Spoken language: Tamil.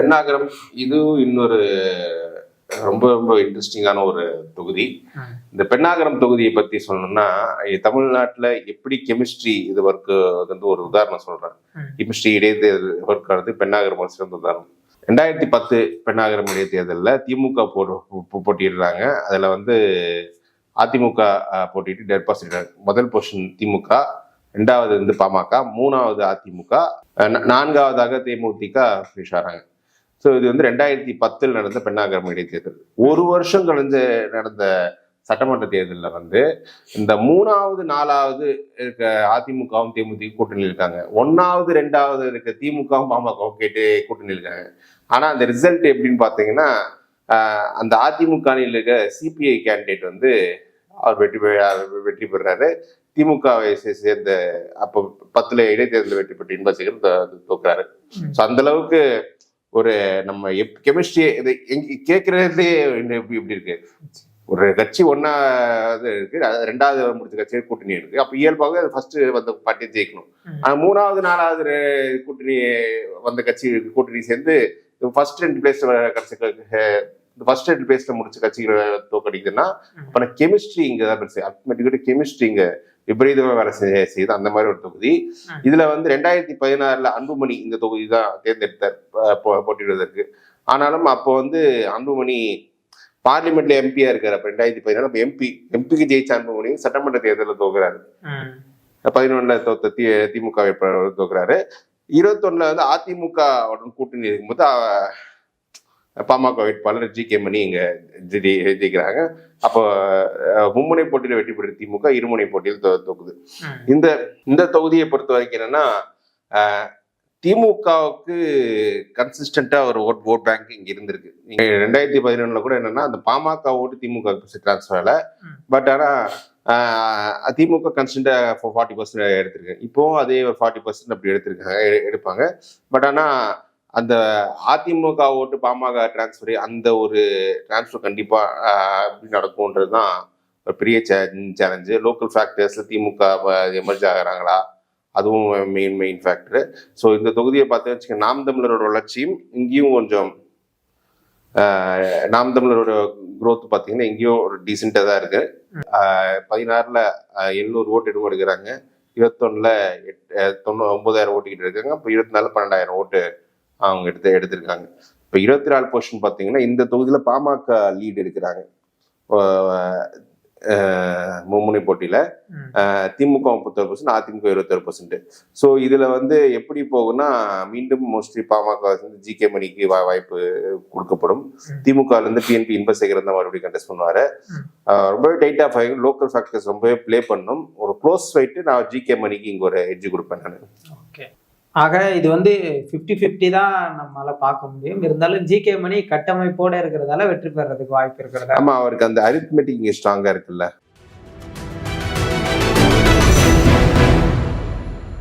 பென்னாகரம் இது இன்னொரு ரொம்ப ரொம்ப இன்ட்ரெஸ்டிங்கான ஒரு தொகுதி. இந்த பென்னாகரம் தொகுதியை பத்தி சொல்லணும்னா, தமிழ்நாட்டுல எப்படி கெமிஸ்ட்ரி இது ஒர்க்கு வந்து ஒரு உதாரணம் சொல்றேன். கெமிஸ்ட்ரி இடைத்தேர்தல் ஒர்க் ஆனது பென்னாகரம் ஒரு சிறந்த உதாரணம். 2010 பென்னாகரம் இடைத்தேர்தலில் திமுக போட்டிடுறாங்க. அதுல வந்து அதிமுக போட்டிட்டு டெபாசிட். முதல் பொசிஷன் திமுக, ரெண்டாவது வந்து பாமக, மூணாவது அதிமுக, நான்காவதாக தேமுதிக ஃபினிஷ் ஆறாங்க. ஸோ இது வந்து 2010 நடந்த பென்னாகரம் இடைத்தேர்தல். ஒரு வருஷம் கழிஞ்சு நடந்த சட்டமன்ற தேர்தலில் வந்து இந்த மூணாவது நாலாவது இருக்க அதிமுகவும் தேமுதிக கூட்டணியில் இருக்காங்க. ஒன்னாவது ரெண்டாவது இருக்க திமுகவும் பாமகவும் கூட்டணியில் இருக்காங்க. ஆனா அந்த ரிசல்ட் எப்படின்னு பாத்தீங்கன்னா, அந்த அதிமுக அணியில் இருக்க சிபிஐ கேண்டிடேட் வந்து அவர் வெற்றி பெறாரு. திமுகவை சேர்ந்த அப்போ 10 இடைத்தேர்தல் வெற்றி பெற்று இன்பசேகர் தோக்குறாரு. ஸோ அந்த அளவுக்கு ஒரு நம்ம கெமிஸ்ட்ரி இதை கேட்கறதே எப்படி இருக்கு, ஒரு கட்சி ஒன்னா இருக்கு, ரெண்டாவது முடிச்ச கட்சி கூட்டணி இருக்கு. அப்ப இயல்பாக ஃபர்ஸ்ட் வந்த பார்ட்டியை ஜெயிக்கணும். ஆனா மூணாவது நாலாவது கூட்டணி வந்த கட்சி கூட்டணி சேர்ந்து ஃபர்ஸ்ட் 2 பிளேஸ்ல முடிச்ச கட்சிகளை தோக்கடிக்குதுன்னா அப்ப கெமிஸ்ட்ரி இங்கதான் பெருசு. அல்டிமேட்டிக்கா கெமிஸ்ட்ரி இங்க விபரீதமா வேலை செய்யுது. அந்த மாதிரி ஒரு தொகுதி. இதுல வந்து 2016 அன்புமணி இந்த தொகுதி தான் தேர்ந்தெடுத்தார் போட்டியிடுவதற்கு. ஆனாலும் அப்போ வந்து அன்புமணி பார்லிமெண்ட்ல எம்பியா இருக்காரு. அப்ப 2014 எம்பிக்கு ஜெயிச்ச அன்புமணி சட்டமன்ற தேர்தலில் தோக்குறாரு. 11 தோத்த திமுக வேட்பாளர் தோக்குறாரு. 21 வந்து அதிமுக கூட்டணி இருக்கும்போது பாமக வேட்பாளர் ஜி கே மணி இங்க ஜெயிக்கிறாங்க. அப்போ மும்முனை போட்டியில வெற்றி பெற்ற திமுக இருமுனை போட்டியில் தோக்குது. இந்த தொகுதியை பொறுத்த வரைக்கும் என்னன்னா, திமுகவுக்கு கன்சிஸ்டண்டா ஒரு ஓட் பேங்க் இங்க இருந்திருக்கு. 2011 கூட என்னன்னா, அந்த பாமக ஓட்டு திமுக டிரான்ஸ்ஃபர் ஆகல. பட் ஆனா திமுக கன்சிஸ்டண்டா 40% எடுத்திருக்கு. இப்போ அதே 40% அப்படி எடுப்பாங்க. பட் ஆனா அந்த அதிமுக ஓட்டு பாமக டிரான்ஸ்ஃபர், அந்த ஒரு டிரான்ஸ்ஃபர் கண்டிப்பா அப்படி நடக்கும்ன்றதுதான் ஒரு பெரிய சேலஞ்சு. லோக்கல் ஃபேக்டர்ஸ்ல திமுக எமர்ஜ் ஆகிறாங்களா, அதுவும் மெயின் ஃபேக்டர். ஸோ இந்த தொகுதியை பார்த்து வச்சுக்க, நாம் தமிழரோட வளர்ச்சியும் இங்கேயும் கொஞ்சம், நாம் தமிழரோட குரோத் பார்த்தீங்கன்னா இங்கேயும் ஒரு டீசெண்டாக தான் இருக்கு. 16ல் 700 ஓட்டு எடுக்கிறாங்க. 21ல் 9,000 ஓட்டுக்கிட்டு இருக்காங்க. இப்போ 24 12,000 ஓட்டு அவங்க எடுத்திருக்காங்க. இப்போ 24 பொசிஷன் பார்த்தீங்கன்னா இந்த தொகுதியில பாமக லீடு எடுக்கிறாங்க மும்முனை போட்டியில. திமுக 31%, அதிமுக 21%. ஸோ இதுல வந்து எப்படி போகும்னா, மீண்டும் மோஸ்ட்லி பாமக ஜி கே மணிக்கு வாய்ப்பு கொடுக்கப்படும். திமுக இருந்து டிஎன்பி இன்பசேகர் தான் மறுபடியும் கண்டெஸ்ட் பண்ணுவாரு. ரொம்பவே டைட்டா லோக்கல் ஃபேக்டர்ஸ் ரொம்பவே பிளே பண்ணும். ஒரு க்ளோஸ் ஃபைட்டு நான் ஜி கே மணிக்கு இங்க ஒரு எட்ஜ் கொடுப்பேன் நான். ஆக இது வந்து 50-50 தான் நம்மளால பார்க்க முடியும். இருந்தாலும் ஜி கே மணி கட்டமைப்போட இருக்கிறதால வெற்றி பெறதுக்கு வாய்ப்பு இருக்கிறதா? ஆமா, அவருக்கு அந்த அரித்மெட்டிக் இங்க ஸ்ட்ராங்கா இருக்குல்ல.